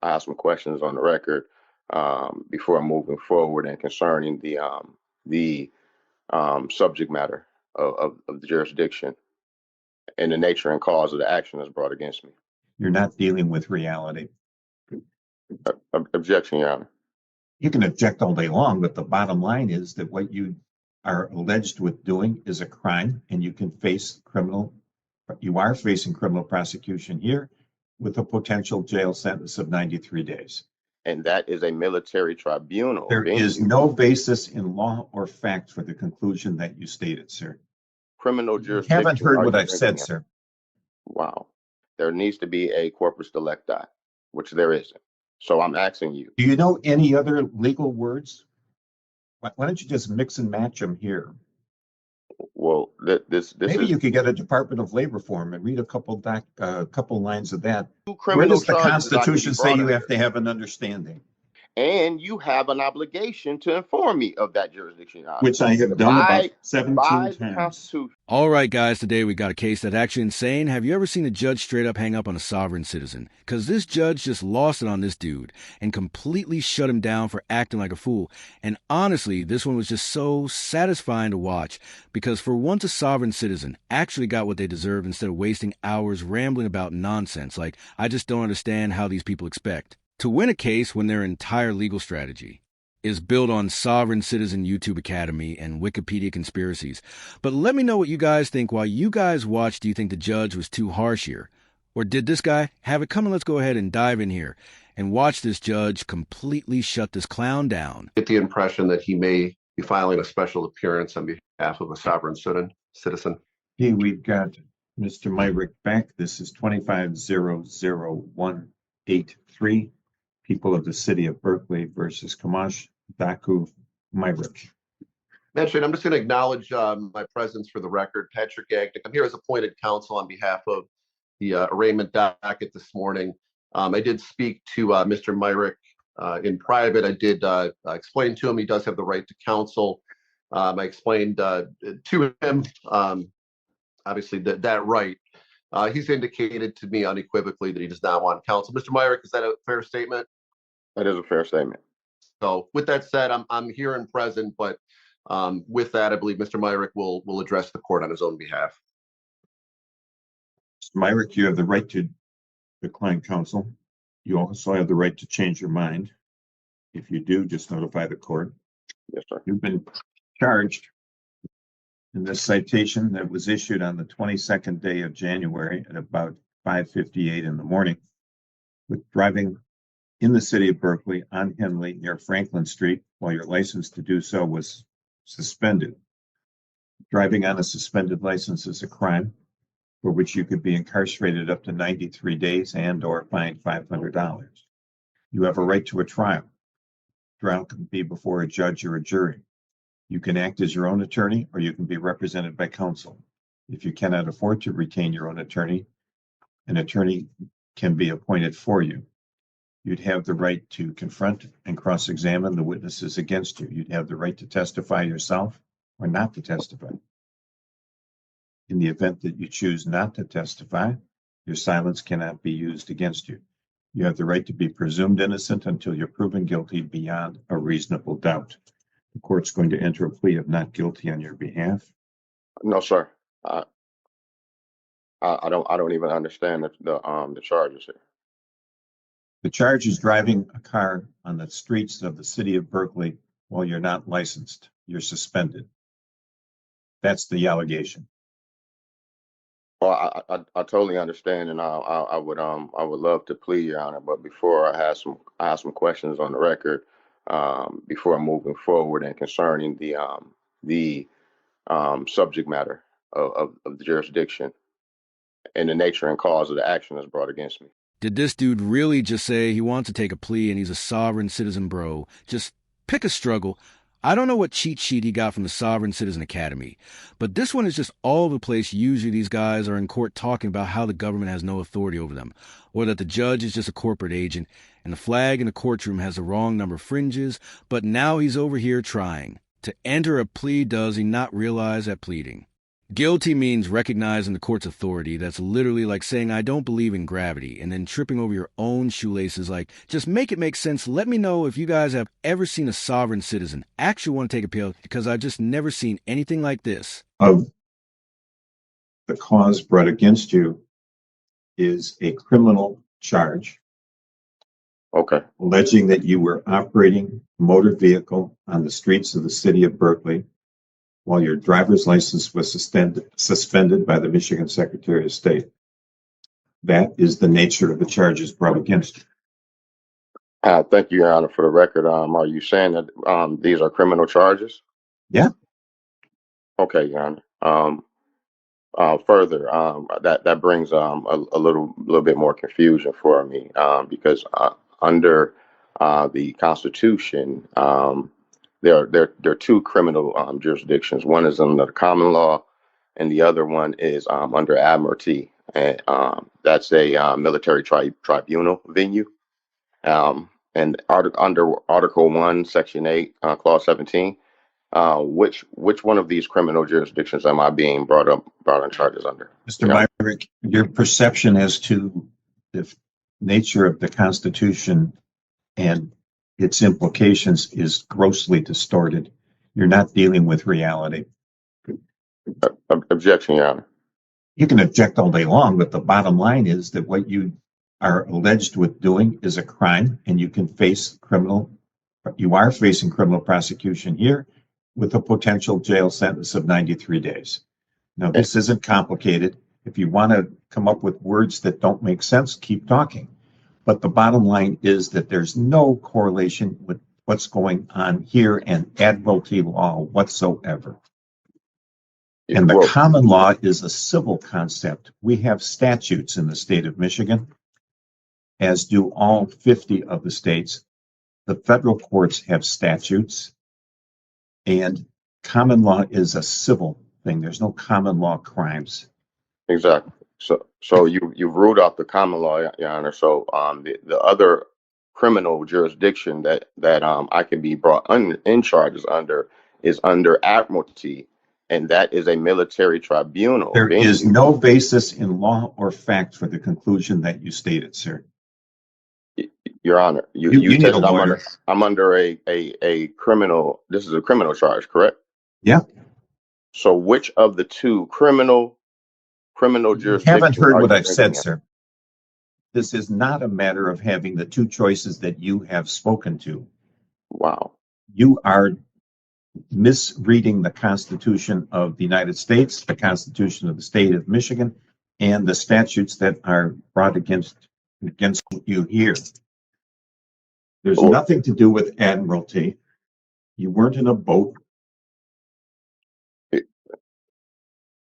I have some questions on the record before moving forward and concerning the subject matter of the jurisdiction and the nature and cause of the action that's brought against me. You're not dealing with reality. Objection, Your Honor. You can object all day long, but the bottom line is that what you are alleged with doing is a crime, and you are facing criminal prosecution here with a potential jail sentence of 93 days. And that is a military tribunal. There is no basis in law or fact for the conclusion that you stated, sir. Criminal jurisdiction. You haven't heard what I've said, sir. Wow. There needs to be a corpus delicti, which there isn't. So I'm asking you. Do you know any other legal words? Why don't you just mix and match them here? Well, maybe you could get a Department of Labor form and read a couple lines of that. Where does the Constitution say you have to have an understanding? And you have an obligation to inform me of that jurisdiction, which I have done about 17 times. All right, guys, today we got a case that's actually insane. Have you ever seen a judge straight up hang up on a sovereign citizen? Because this judge just lost it on this dude and completely shut him down for acting like a fool. And honestly, this one was just so satisfying to watch because for once a sovereign citizen actually got what they deserved instead of wasting hours rambling about nonsense. Like, I just don't understand how these people expect to win a case when their entire legal strategy is built on sovereign citizen YouTube Academy and Wikipedia conspiracies. But let me know what you guys think. While you guys watch, do you think the judge was too harsh here? Or did this guy have it coming? Let's go ahead and dive in here and watch this judge completely shut this clown down. Get the impression that he may be filing a special appearance on behalf of a sovereign citizen. Hey, we've got Mr. Myrick back. This is 25-00183. People of the City of Berkeley versus Kamash Daku Myrick. Magistrate, I'm just going to acknowledge my presence for the record. Patrick Agnick. I'm here as appointed counsel on behalf of the arraignment docket this morning. I did speak to Mr. Myrick in private. I did explain to him he does have the right to counsel. I explained to him, obviously, that right. He's indicated to me unequivocally that he does not want counsel. Mr. Myrick, is that a fair statement? That is a fair statement. So with that said, I'm here and present, but with that, I believe Mr. Myrick will address the court on his own behalf. Mr. Myrick, you have the right to decline counsel. You also have the right to change your mind. If you do, just notify the court. Yes, sir. You've been charged in this citation that was issued on the 22nd day of January at about 5:58 in the morning with driving in the city of Berkeley on Henley near Franklin Street while your license to do so was suspended. Driving on a suspended license is a crime for which you could be incarcerated up to 93 days and or fined $500. You have a right to a trial. Trial can be before a judge or a jury. You can act as your own attorney or you can be represented by counsel. If you cannot afford to retain your own attorney, an attorney can be appointed for you. You'd have the right to confront and cross-examine the witnesses against you. You'd have the right to testify yourself or not to testify. In the event that you choose not to testify, your silence cannot be used against you. You have the right to be presumed innocent until you're proven guilty beyond a reasonable doubt. The court's going to enter a plea of not guilty on your behalf. No, sir. I don't even understand the charges here. The charge is driving a car on the streets of the city of Berkeley while you're not licensed. You're suspended. That's the allegation. Well, I totally understand, and I would love to plead, Your Honor. But before I have some questions on the record before moving forward and concerning the subject matter of the jurisdiction and the nature and cause of the action that's brought against me. Did this dude really just say he wants to take a plea and he's a sovereign citizen bro? Just pick a struggle. I don't know what cheat sheet he got from the Sovereign Citizen Academy, but this one is just all over the place. Usually these guys are in court talking about how the government has no authority over them, or that the judge is just a corporate agent, and the flag in the courtroom has the wrong number of fringes, but now he's over here trying to enter a plea. Does he not realize that pleading Guilty means recognizing the court's authority. That's literally like saying, I don't believe in gravity, and then tripping over your own shoelaces like, just make it make sense. Let me know if you guys have ever seen a sovereign citizen actually want to take a pill, because I've just never seen anything like this. Of the cause brought against you is a criminal charge Okay. alleging that you were operating a motor vehicle on the streets of the city of Berkeley while your driver's license was suspended by the Michigan Secretary of State. That is the nature of the charges brought against you. Thank you, Your Honor. For the record, are you saying that these are criminal charges? Yeah. Okay, Your Honor. Further, that brings a little bit more confusion for me, because under the Constitution, there are two criminal jurisdictions. One is under the common law, and the other one is under admiralty, and that's a military tribunal venue. And under Article 1, Section 8, Clause 17. Which one of these criminal jurisdictions am I being brought on charges under? Mr. Myrick, your perception as to the nature of the Constitution and its implications is grossly distorted. You're not dealing with reality. Objection, Your Honor. You can object all day long, but the bottom line is that what you are alleged with doing is a crime, and you are facing criminal prosecution here with a potential jail sentence of 93 days. Now, this isn't complicated. If you want to come up with words that don't make sense, keep talking. But the bottom line is that there's no correlation with what's going on here and admiralty law whatsoever. And the common law is a civil concept. We have statutes in the state of Michigan, as do all 50 of the states. The federal courts have statutes, and common law is a civil thing. There's no common law crimes. Exactly. So you've ruled out the common law, Your Honor. So the other criminal jurisdiction that I can be brought in charges under is under admiralty, and that is a military tribunal. There is no basis in law or fact for the conclusion that you stated, sir. Your Honor, you said that I'm under a criminal. This is a criminal charge, correct? Yeah. So which of the two criminal jurisdictions? You haven't heard what I've said, sir. This is not a matter of having the two choices that you have spoken to. Wow. You are misreading the Constitution of the United States, the Constitution of the state of Michigan, and the statutes that are brought against you here. There's nothing to do with admiralty. You weren't in a boat.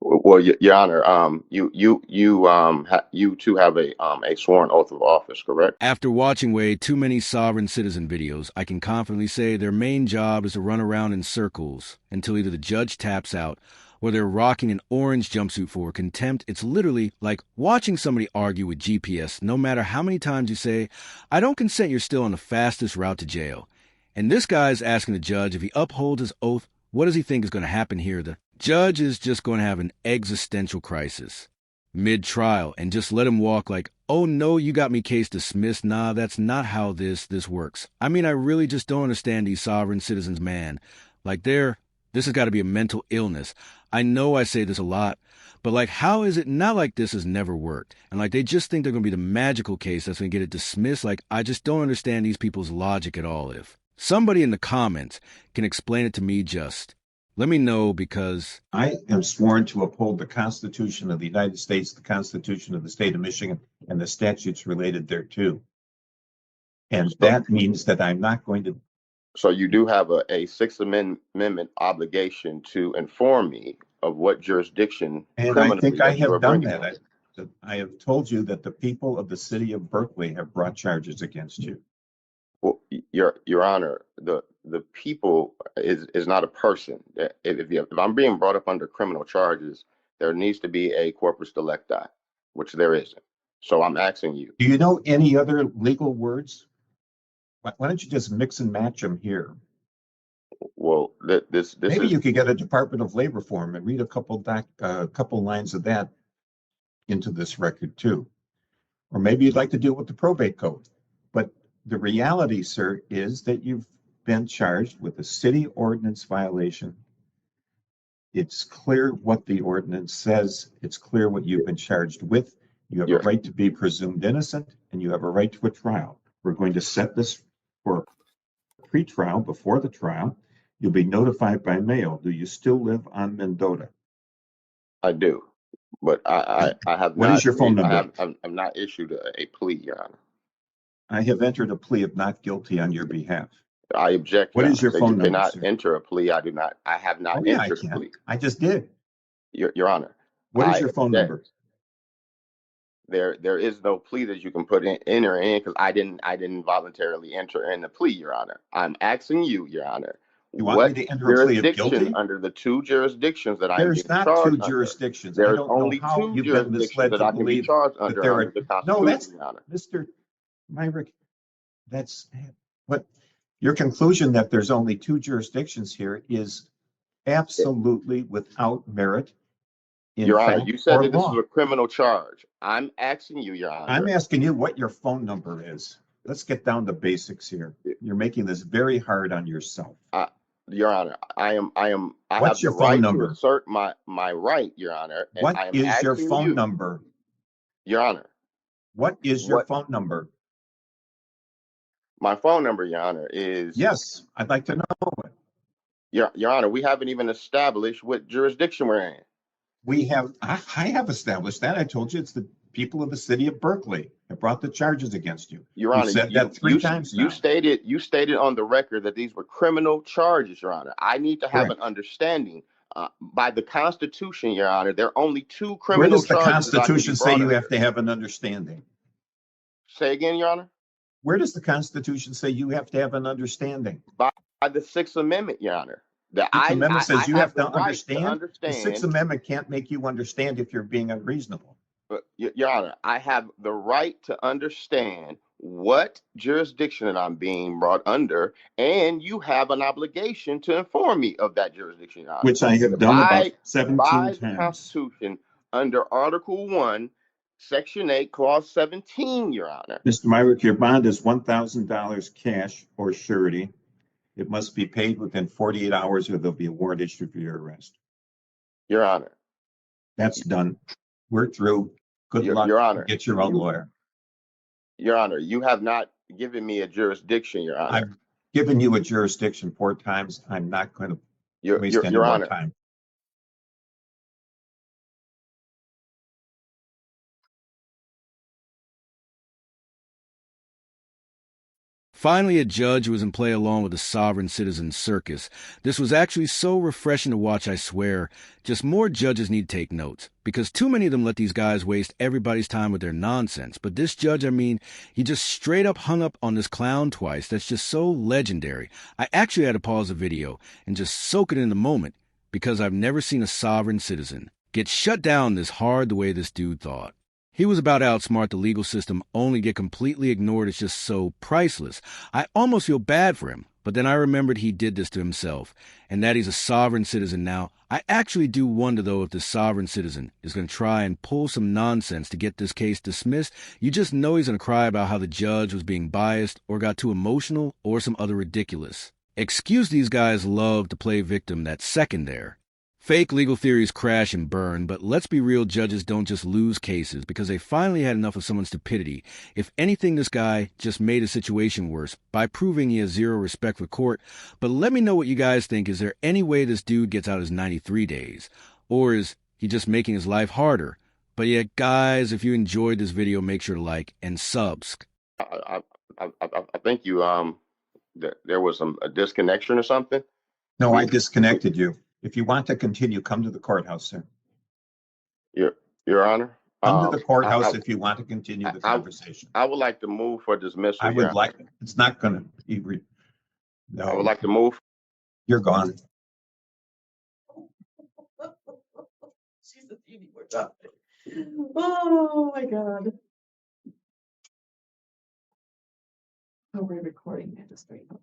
Well, Your Honor, you two have a sworn oath of office, correct? After watching way too many sovereign citizen videos, I can confidently say their main job is to run around in circles until either the judge taps out or they're rocking an orange jumpsuit for contempt. It's literally like watching somebody argue with GPS. No matter how many times you say, I don't consent, you're still on the fastest route to jail. And this guy's asking the judge if he upholds his oath, what does he think is going to happen here? The judge is just going to have an existential crisis mid-trial and just let him walk like, oh no, you got me case dismissed. Nah, that's not how this works. I mean, I really just don't understand these sovereign citizens, man. Like this has got to be a mental illness. I know I say this a lot, but like, how is it not like this has never worked? And like, they just think they're going to be the magical case that's going to get it dismissed. Like, I just don't understand these people's logic at all. If somebody in the comments can explain it to me, just let me know, because I am sworn to uphold the Constitution of the United States, the Constitution of the state of Michigan, and the statutes related thereto. And that means that I'm not going to. So you do have a Sixth Amendment obligation to inform me of what jurisdiction. And I think I have done that. I have told you that the people of the city of Berkeley have brought charges against you. Well, Your Honor, the people is not a person. If I'm being brought up under criminal charges, there needs to be a corpus delicti, which there isn't. So I'm asking you. Do you know any other legal words? Why don't you just mix and match them here? Well, this Maybe is you could get a Department of Labor form and read a couple lines of that into this record too. Or maybe you'd like to deal with the probate code. But the reality, sir, is that you've been charged with a city ordinance violation. It's clear what the ordinance says. It's clear what you've been charged with. You have a your right to be presumed innocent, and you have a right to a trial. We're going to set this for a pre-trial before the trial. You'll be notified by mail. Do you still live on Mendota? I do, but I have What not. is your phone number? I've not issued a plea, Your Honor. I have entered a plea of not guilty on your behalf. I object. What is your phone number, cannot sir? enter a plea. I do not. I have not Oh, yeah, I entered a can. plea. I just did. Your Honor. What is I your phone object. number? There is no plea that you can enter in because I didn't voluntarily enter in the plea, Your Honor. I'm asking you, Your Honor, You want what me to enter a plea of jurisdiction guilty? under the two jurisdictions that I'm There's being not charged two under? jurisdictions. I There's don't know only how two you've been jurisdictions misled that to I can be believe charged that under there under are. the No, Constitution, that's Your Honor. Mr. Myrick. That's what your conclusion that there's only two jurisdictions here is absolutely without merit in Your Honor, fact you said or that this is law. a criminal charge. I'm asking you, Your Honor. I'm asking you what your phone number is. Let's get down to basics here. You're making this very hard on yourself. Your Honor, I What's have your the phone right number? to assert my right, Your Honor, and What I am is your asking phone you, number? Your Honor. What is your What phone number? my phone number, Your Honor, is. Yes, I'd like to know it. Your Honor, we haven't even established what jurisdiction we're in. I have established that. I told you it's the people of the city of Berkeley that brought the charges against you. Your You Honor, said that three times now. You stated on the record that these were criminal charges, Your Honor. I need to have Correct. an understanding. By the Constitution, Your Honor, there are only two Where criminal does the charges that I can be Constitution say brought you under. have to have an understanding? Say again, Your Honor? Where does the Constitution say you have to have an understanding? By the Sixth Amendment, Your Honor. The Sixth Amendment says you have to the right understand. The Sixth Amendment can't make you understand if you're being unreasonable. But, Your Honor, I have the right to understand what jurisdiction that I'm being brought under, and you have an obligation to inform me of that jurisdiction, Your Honor. Which I have done about 17 by the times. Constitution under Article 1, Section 8, Clause 17, Your Honor. Mr. Myrick, your bond is $1,000 cash or surety. It must be paid within 48 hours or there'll be a warrant issued for your arrest. Your Honor. That's done. We're through. Good luck. Your Honor. Get your own lawyer. Your Honor, you have not given me a jurisdiction, Your Honor. I've given you a jurisdiction 4 times. I'm not going to waste any Your more Honor. time. Finally, a judge who was in play along with the sovereign citizen circus. This was actually so refreshing to watch, I swear. Just more judges need to take notes, because too many of them let these guys waste everybody's time with their nonsense. But this judge, he just straight up hung up on this clown twice. That's just so legendary. I actually had to pause the video and just soak it in the moment, because I've never seen a sovereign citizen get shut down this hard the way this dude thought. He was about to outsmart the legal system, only get completely ignored. It's just so priceless. I almost feel bad for him, but then I remembered he did this to himself, and that he's a sovereign citizen now. I actually do wonder, though, if this sovereign citizen is going to try and pull some nonsense to get this case dismissed. You just know he's going to cry about how the judge was being biased or got too emotional or some other ridiculous. Excuse these guys love to play victim that second there. Fake legal theories crash and burn, but let's be real, judges don't just lose cases because they finally had enough of someone's stupidity. If anything, this guy just made a situation worse by proving he has zero respect for court. But let me know what you guys think. Is there any way this dude gets out his 93 days? Or is he just making his life harder? But yeah, guys, if you enjoyed this video, make sure to like and subs. I think you there was a disconnection or something. No, I disconnected you. If you want to continue, come to the courthouse, sir. Your Honor. Come to the courthouse if you want to continue the conversation. I would like to move for dismissal. I would like. It's not going to be. No. I would like to move. You're gone. She's the TV we're talking. Oh my God. Oh, we're recording. I have to straighten up.